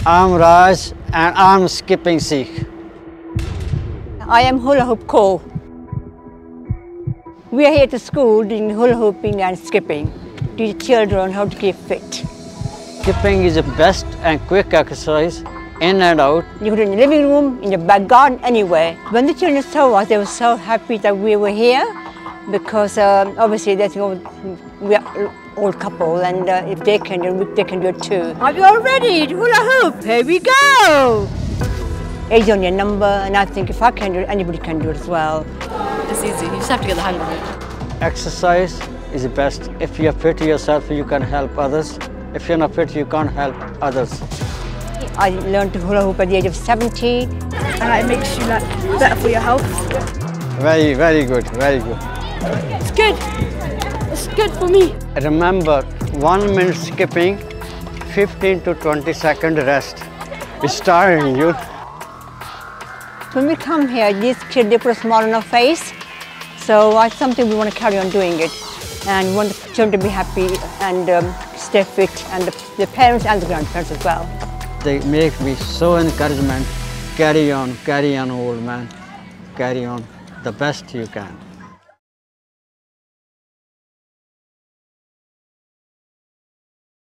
I'm Raj and I'm skipping Sikh. I am hula hoop co. We are here at the school doing hula hooping and skipping, teach children how to keep fit. Skipping is the best and quick exercise, in and out. You could do it in the living room, in the back garden, anywhere. When the children saw us, they were so happy that we were here because obviously we are old couple, and if they can do it, they can do it too. Are you all ready? Hula hoop, here we go! Age is only a number, and I think if I can do it, anybody can do it as well. It's easy, you just have to get the hang of it. Exercise is the best. If you're fit yourself, you can help others. If you're not fit, you can't help others. I learned to hula hoop at the age of 70. And it makes you better for your health. Very, very good, very good. It's good. It's good for me. Remember, 1 minute skipping, 15 to 20-second rest. It's tiring you. When we come here, these kids, they put a smile on our face. So it's something we want to carry on doing it. And we want the children to be happy and stay fit, and the parents and the grandparents as well. They make me so encouragement. Carry on, old man. Carry on the best you can.